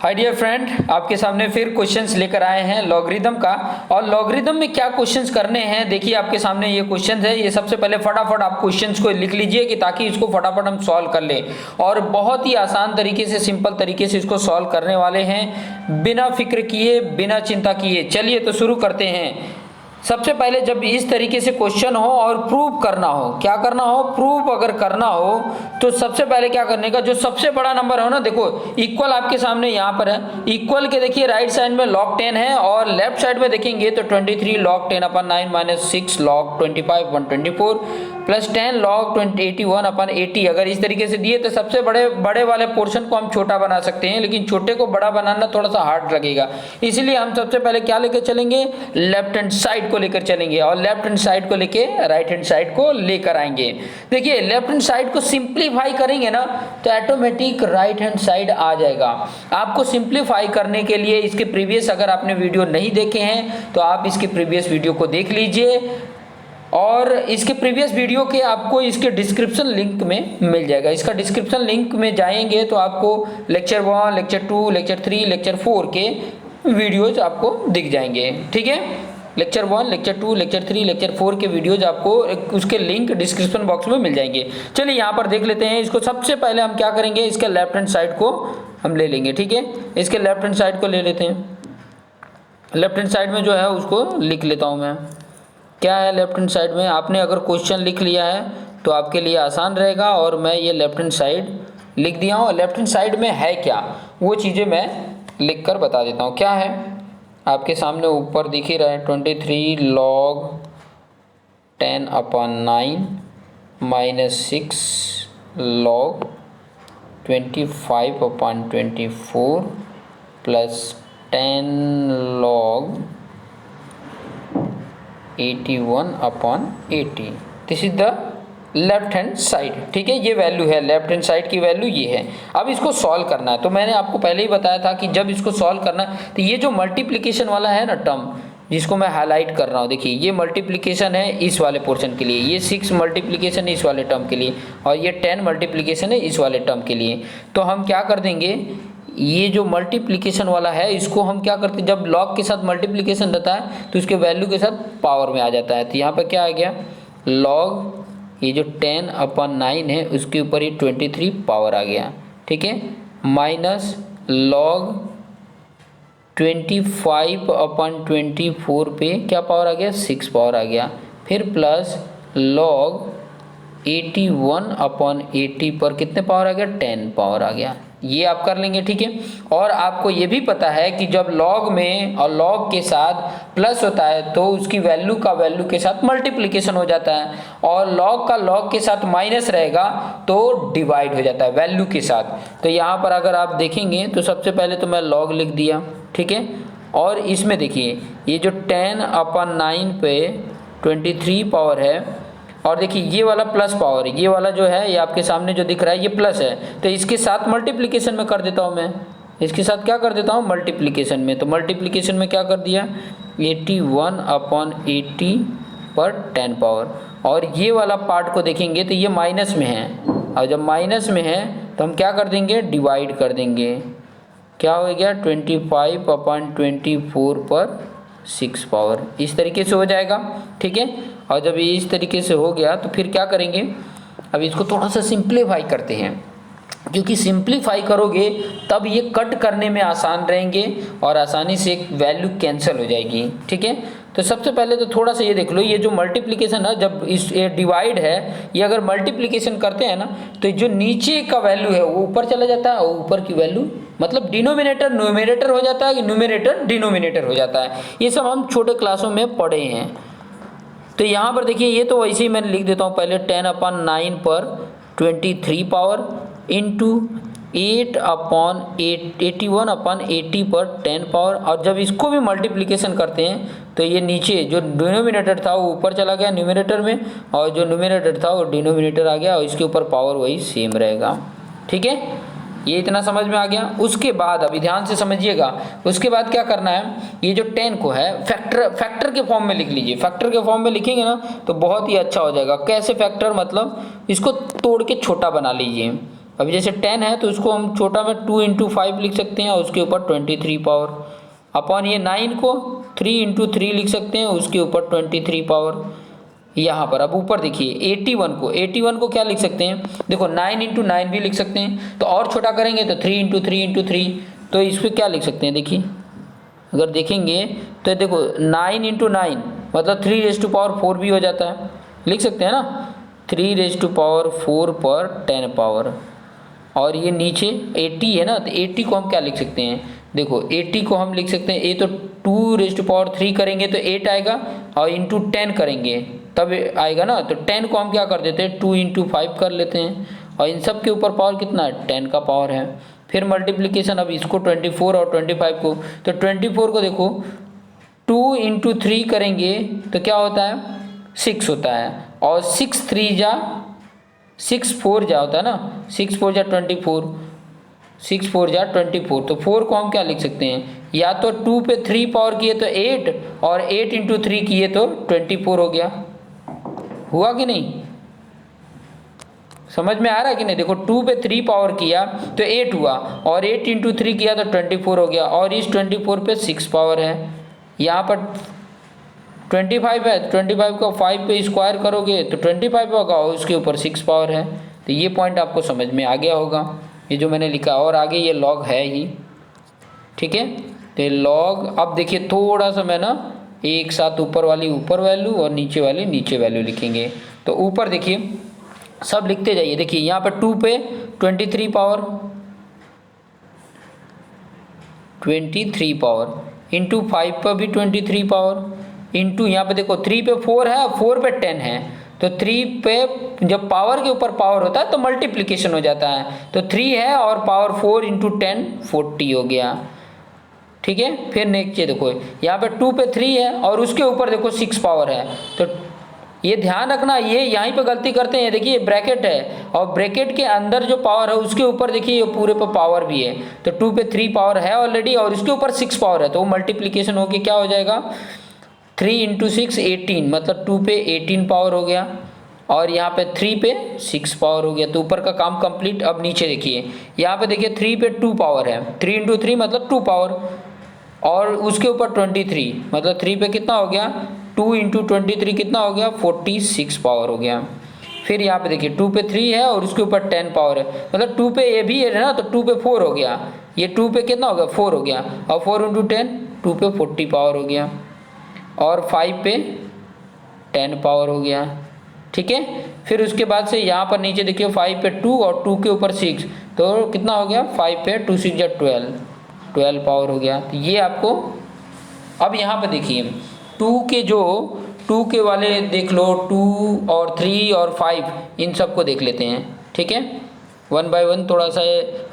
Hi dear friend, आपके सामने फिर क्वेश्चंस लेकर आए हैं लॉगरिदम का। और लॉगरिदम में क्या क्वेश्चंस करने हैं, देखिए आपके सामने ये क्वेश्चंस है। ये सबसे पहले फटाफट आप क्वेश्चंस को लिख लीजिए कि ताकि इसको फटाफट हम सॉल्व कर लें। और बहुत ही आसान तरीके से, सिंपल तरीके से इसको सॉल्व करने वाले हैं, बिना फिक्र किए, बिना चिंता किए। चलिए तो शुरू करते हैं। सबसे पहले जब इस तरीके से क्वेश्चन हो और प्रूव करना हो, क्या करना हो, प्रूव अगर करना हो तो सबसे पहले क्या करने का, जो सबसे बड़ा नंबर हो ना, देखो इक्वल आपके सामने यहाँ पर है। इक्वल के देखिए राइट साइड में log 10 है और लेफ्ट साइड में देखेंगे तो 23 log 10 अपन 9 माइनस 6 log 25 124 प्लस 10 log 81 अपन 80। अगर इस तरीके से दिए तो सबसे बड़े वाले पोर्शन को हम छोटा बना सकते हैं, लेकिन छोटे को बड़ा बनाना थोड़ा सा हार्ड लगेगा। इसलिए हम सबसे पहले क्या लेकर चलेंगे, लेफ्ट हैंड साइड को लेकर चलेंगे और लेफ्ट हैंड साइड को लेके राइट हैंड साइड को लेकर आएंगे। देखिए लेफ्ट हैंड साइड को सिंप्लीफाई करेंगे ना तो ऑटोमेटिक राइट हैंड साइड आ जाएगा। आपको सिंप्लीफाई करने के लिए इसके प्रीवियस, अगर आपने वीडियो नहीं देखे हैं तो आप इसके प्रीवियस वीडियो को देख लीजिए और इसके प्रीवियस वीडियो के आपको इसके डिस्क्रिप्शन लिंक में मिल जाएगा। इसका डिस्क्रिप्शन लिंक में जाएंगे तो आपको लेक्चर 1, लेक्चर 2, लेक्चर 3, लेक्चर 4 के वीडियोज आपको दिख जाएंगे। ठीक है, लेक्चर 1, लेक्चर 2, लेक्चर 3, लेक्चर 4 के वीडियोज आपको उसके लिंक डिस्क्रिप्शन बॉक्स में मिल जाएंगे। चलिए यहाँ पर देख लेते हैं इसको। सबसे पहले हम क्या करेंगे, इसके लेफ्ट हैंड साइड को हम ले लेंगे। ठीक है, इसके लेफ्ट हैंड साइड को ले लेते हैं। लेफ्ट हैंड साइड में जो है उसको लिख लेता हूँ मैं। क्या है लेफ्ट हैंड साइड में, आपने अगर क्वेश्चन लिख लिया है तो आपके लिए आसान रहेगा। और मैं ये लेफ्ट हैंड साइड लिख दिया हूँ। लेफ्ट हैंड साइड में है क्या, वो चीज़ें मैं लिख कर बता देता हूँ। क्या है, आपके सामने ऊपर दिख ही रहा है, 23 log 10 upon 9 minus 6 log 25 upon 24 plus 10 log 81 upon 80। This is the left hand side. ठीक है, ये वैल्यू है, लेफ्ट हैंड साइड की वैल्यू ये है। अब इसको सॉल्व करना है, तो मैंने आपको पहले ही बताया था कि जब इसको सॉल्व करना है तो ये जो मल्टीप्लिकेशन वाला है ना टर्म, जिसको मैं हाईलाइट कर रहा हूँ, देखिए ये मल्टीप्लिकेशन है इस वाले पोर्शन के लिए, ये 6 मल्टीप्लिकेशन है इस वाले टर्म के लिए और ये 10 मल्टीप्लिकेशन है इस वाले टर्म के लिए। तो हम क्या कर देंगे, ये जो मल्टीप्लिकेशन वाला है इसको हम क्या करते हैं, जब लॉग के साथ मल्टीप्लिकेशन रहता है तो उसके वैल्यू के साथ पावर में आ जाता है। तो यहाँ पे क्या आ गया, लॉग ये जो 10 अपन 9 है उसके ऊपर ये 23 पावर आ गया। ठीक है, माइनस लॉग 25 अपन 24 पे क्या पावर आ गया, 6 पावर आ गया। फिर प्लस लॉग 81 अपन 80 पर कितने पावर आ गया, 10 पावर आ गया। ये आप कर लेंगे। ठीक है, और आपको ये भी पता है कि जब लॉग में और लॉग के साथ प्लस होता है तो उसकी वैल्यू का वैल्यू के साथ मल्टीप्लिकेशन हो जाता है, और लॉग का लॉग के साथ माइनस रहेगा तो डिवाइड हो जाता है वैल्यू के साथ। तो यहाँ पर अगर आप देखेंगे तो सबसे पहले तो मैं लॉग लिख दिया। ठीक है, और इसमें देखिए ये जो 10 अपन 9 पे 23 पावर है, और देखिए ये वाला प्लस पावर, ये वाला जो है ये आपके सामने जो दिख रहा है ये प्लस है, तो इसके साथ मल्टीप्लिकेशन में कर देता हूँ मैं। इसके साथ क्या कर देता हूँ, मल्टीप्लिकेशन में। तो मल्टीप्लिकेशन में क्या कर दिया, 81 अपॉन 80 पर 10 पावर, और ये वाला पार्ट को देखेंगे तो ये माइनस में है, और जब माइनस में है तो हम क्या कर देंगे, डिवाइड कर देंगे। क्या हो गया, 25 अपॉन 24 पर 6 पावर, इस तरीके से हो जाएगा। ठीक है, और जब ये इस तरीके से हो गया तो फिर क्या करेंगे, अब इसको थोड़ा सा सिंप्लीफाई करते हैं, क्योंकि सिंप्लीफाई करोगे तब ये कट करने में आसान रहेंगे और आसानी से एक वैल्यू कैंसिल हो जाएगी। ठीक है, तो सबसे पहले तो थोड़ा सा ये देख लो, ये जो मल्टीप्लिकेशन है, जब इस ये डिवाइड है, ये अगर मल्टीप्लिकेशन करते हैं ना तो जो नीचे का वैल्यू है वो ऊपर चला जाता है और ऊपर की वैल्यू, मतलब डिनोमिनेटर न्यूमरेटर हो जाता है, न्यूमरेटर डिनोमिनेटर हो जाता है। ये सब हम छोटे क्लासों में पढ़े हैं। तो यहाँ पर देखिए ये तो वैसे ही मैंने लिख देता हूँ पहले, 10 अपन 9 पर 23 पावर इंटू 8 अपॉन 81 अपन 80 पर 10 पावर, और जब इसको भी मल्टीप्लिकेशन करते हैं तो ये नीचे जो डिनोमिनेटर था वो ऊपर चला गया न्यूमरेटर में, और जो न्यूमरेटर था वो डिनोमिनेटर आ गया, और इसके ऊपर पावर वही सेम रहेगा। ठीक है, ये इतना समझ में आ गया। उसके बाद अभी ध्यान से समझिएगा, उसके बाद क्या करना है, ये जो 10 को है फैक्टर के फॉर्म में लिख लीजिए। फैक्टर के फॉर्म में लिखेंगे ना तो बहुत ही अच्छा हो जाएगा। कैसे फैक्टर, मतलब इसको तोड़ के छोटा बना लीजिए। अभी जैसे 10 है तो उसको हम छोटा में 2 इंटू 5 लिख सकते हैं और उसके ऊपर 23 पावर, अपॉन ये 9 को 3 इंटू 3 लिख सकते हैं, उसके ऊपर 23 पावर। यहाँ पर अब ऊपर देखिए 81 को क्या लिख सकते हैं, देखो 9 इंटू 9 भी लिख सकते हैं, तो और छोटा करेंगे तो 3 इंटू 3 इंटू 3, तो इस पर क्या लिख सकते हैं, देखिए अगर देखेंगे तो देखो 9 इंटू 9 मतलब 3⁴ भी हो जाता है, लिख सकते हैं ना, 3⁴ पर 10 पावर। और ये नीचे 80 है ना, तो 80 को हम क्या लिख सकते हैं, देखो 80 को हम लिख सकते हैं, ये तो 2⁻³ करेंगे तो 8 आएगा, और इंटू 10 करेंगे तब आएगा ना, तो 10 को हम क्या कर देते हैं 2 इंटू 5 कर लेते हैं, और इन सब के ऊपर पावर कितना है, 10 का पावर है। फिर मल्टीप्लिकेशन, अब इसको 24 और 25 को, तो 24 को देखो 2 इंटू 3 करेंगे तो क्या होता है 6 होता है, और 6 3 जा 6 4 जा होता है ना, 6 4 जा 24, 6 4 जा 24, तो 4 को हम क्या लिख सकते हैं, या तो 2 पे 3 पावर किए तो 8, और 8 इंटू 3 किए तो 24 हो गया। हुआ कि नहीं, समझ में आ रहा है कि नहीं, देखो 2 पे 3 पावर किया तो 8 हुआ, और 8 इंटू 3 किया तो 24 हो गया, और इस 24 पे 6 पावर है। यहाँ पर 25 है, 25 को 5 पे स्क्वायर करोगे तो 25 होगा, और उसके ऊपर 6 पावर है। तो ये पॉइंट आपको समझ में आ गया होगा, ये जो मैंने लिखा, और आगे ये लॉग है ही, ठीक है। तो ये लॉग, अब देखिए थोड़ा सा मैं ना एक साथ ऊपर वाली ऊपर वैल्यू और नीचे वाली नीचे वैल्यू लिखेंगे। तो ऊपर देखिए सब लिखते जाइए, देखिए यहाँ पर 2 पे 23 पावर, 23 पावर, इंटू 5 पर भी 23 पावर, इंटू यहाँ पे देखो 3 पे 4 है, 4 पे 10 है, तो 3 पे जब पावर के ऊपर पावर होता है तो मल्टीप्लिकेशन हो जाता है, तो 3 है और पावर 4 इंटू 10 40 हो गया, ठीक है। फिर नेक्स्ट देखो यहाँ पे 2 पे 3 है और उसके ऊपर देखो 6 पावर है, तो ये ध्यान रखना, ये यहीं पे गलती करते हैं, देखिए ब्रैकेट है और ब्रैकेट के अंदर जो पावर है उसके ऊपर देखिए ये पूरे पे पावर भी है, तो 2 पे 3 पावर है ऑलरेडी और उसके ऊपर 6 पावर है, तो वो मल्टीप्लिकेशन होके क्या हो जाएगा 3 इंटू 6 18, मतलब 2 पे 18 पावर हो गया, और यहाँ पे 3 पे 6 पावर हो गया। तो ऊपर का काम कंप्लीट। अब नीचे देखिए, यहाँ पे देखिए 3 पे 2 पावर है, 3 इंटू 3 मतलब 2 पावर, और उसके ऊपर 23 मतलब 3 पे कितना हो गया 2 इंटू 23 कितना हो गया 46 पावर हो गया। फिर यहाँ पे देखिए 2 पे 3 है और उसके ऊपर 10 पावर है, मतलब 2 पे ये भी है ना, तो 2 पे 4 हो गया, ये 2 पे कितना हो गया 4 हो गया, और 4 इंटू 10 2 पे 40 पावर हो गया, और 5 पे 10 पावर हो गया, ठीक है। फिर उसके बाद से यहाँ पर नीचे देखिए 5 पे 2 और 2 के ऊपर 6, तो कितना हो गया 5 पे 2 6 12 पावर हो गया। तो ये आपको, अब यहाँ पे देखिए 2 के जो 2 के वाले देख लो, 2 और 3 और 5 इन सब को देख लेते हैं, ठीक है। 1 बाय 1 थोड़ा सा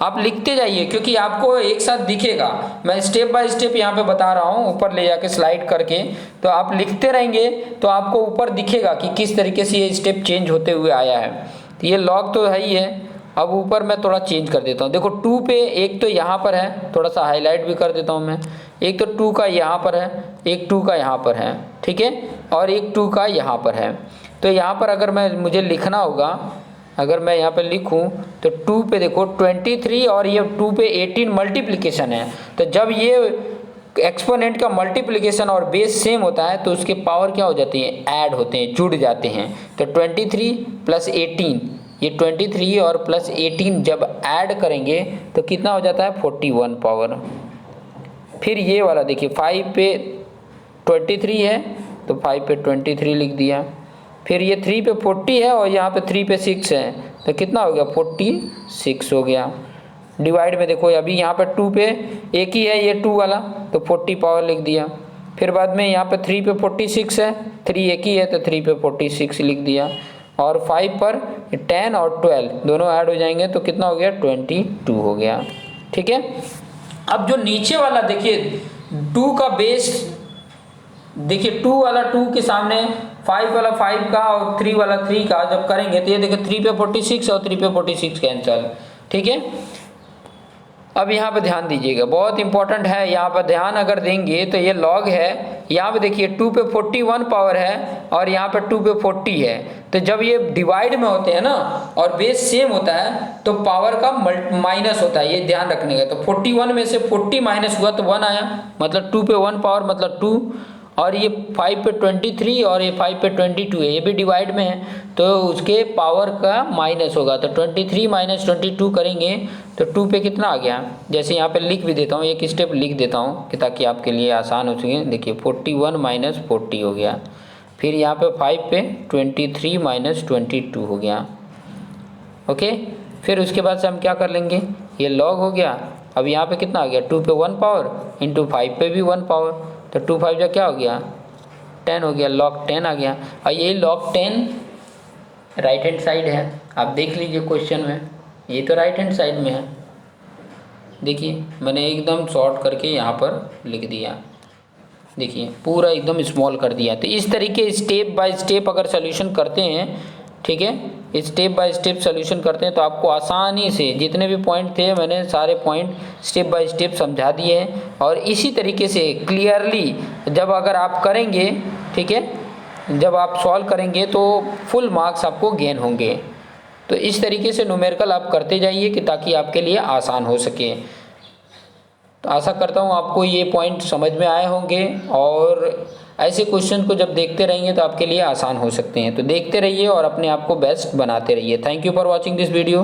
आप लिखते जाइए क्योंकि आपको एक साथ दिखेगा, मैं स्टेप बाय स्टेप यहाँ पे बता रहा हूँ ऊपर ले जाके स्लाइड करके, तो आप लिखते रहेंगे तो आपको ऊपर दिखेगा कि किस तरीके से ये स्टेप चेंज होते हुए आया है। तो ये लॉग तो है ही है। अब ऊपर मैं थोड़ा चेंज कर देता हूँ, देखो 2 पे एक तो यहाँ पर है, थोड़ा सा हाईलाइट भी कर देता हूँ मैं, एक तो 2 का यहाँ पर है, एक 2 का यहाँ पर है, ठीक है, और एक 2 का यहाँ पर है। तो यहाँ पर अगर मुझे लिखना होगा, अगर मैं यहाँ पे लिखूँ तो 2 पे देखो 23 और ये 2 पे 18 मल्टीप्लिकेशन है, तो जब ये एक्सपोनेंट का मल्टीप्लिकेशन और बेस सेम होता है तो उसके पावर क्या हो जाती है, ऐड होते हैं, जुड़ जाते हैं। तो 23 प्लस 18, ये 23 और प्लस 18 जब ऐड करेंगे तो कितना हो जाता है 41 पावर। फिर ये वाला देखिए 5 पे 23 है तो 5 पे 23 लिख दिया, फिर ये 3 पे 40 है और यहाँ पे 3 पे 6 है, तो कितना हो गया 46 हो गया। डिवाइड में देखो अभी यहाँ पे 2 पे एक ही है ये 2 वाला, तो 40 पावर लिख दिया। फिर बाद में यहाँ पे 3 पे 46 है, 3 एक ही है तो 3 पे 46 लिख दिया, और 5 पर 10 और 12 दोनों ऐड हो जाएंगे तो कितना हो गया 22 हो गया, ठीक है। अब जो नीचे वाला देखिए 2 का बेस देखिए, 2 वाला 2 के सामने 5 वाला 5 का और 3 वाला 3 का जब करेंगे तो ये देखिए 3 पे 46 और 3 पे 46 कैंसल, ठीक है। अब यहाँ पे ध्यान दीजिएगा, बहुत इंपॉर्टेंट है, यहाँ पर ध्यान अगर देंगे तो ये लॉग है, यहाँ पे देखिए 2 पे 41 पावर है और यहाँ पे 2 पे 40 है। तो जब ये डिवाइड में होते हैं ना और बेस सेम होता है तो पावर का माइनस होता है, ये ध्यान रखने का। तो 41 में से 40 माइनस हुआ तो 1 आया, मतलब 2 पे 1 पावर मतलब 2। और ये 5 पे 23 और ये 5 पे 22 है, ये भी डिवाइड में है तो उसके पावर का माइनस होगा। तो 23 माइनस 22 करेंगे तो 2 पे कितना आ गया। जैसे यहाँ पे लिख भी देता हूँ, एक स्टेप लिख देता हूँ कि ताकि आपके लिए आसान हो सके। देखिए 41 माइनस 40 हो गया, फिर यहाँ पे 5 पे 23 माइनस 22 हो गया। ओके, फिर उसके बाद से हम क्या कर लेंगे, ये लॉग हो गया। अब यहाँ पे कितना आ गया, 2 पे 1 पावर इंटू 5 पे भी 1 पावर, तो 2 5 जा क्या हो गया 10 हो गया, log 10 आ गया। और ये log 10 राइट हैंड साइड है, आप देख लीजिए क्वेश्चन में, ये तो राइट हैंड साइड में है। देखिए मैंने एकदम शॉर्ट करके यहाँ पर लिख दिया, देखिए पूरा एकदम स्मॉल कर दिया। तो इस तरीके स्टेप बाय स्टेप अगर सोल्यूशन करते हैं, ठीक है, स्टेप बाय स्टेप सोल्यूशन करते हैं तो आपको आसानी से जितने भी पॉइंट थे मैंने सारे पॉइंट स्टेप बाय स्टेप समझा दिए हैं। और इसी तरीके से क्लियरली जब अगर आप करेंगे, ठीक है, जब आप सॉल्व करेंगे तो फुल मार्क्स आपको गेन होंगे। तो इस तरीके से न्यूमेरिकल आप करते जाइए कि ताकि आपके लिए आसान हो सके। तो आशा करता हूँ आपको ये पॉइंट समझ में आए होंगे और ऐसे क्वेश्चन को जब देखते रहेंगे तो आपके लिए आसान हो सकते हैं। तो देखते रहिए और अपने आप को बेस्ट बनाते रहिए। Thank you for watching this video.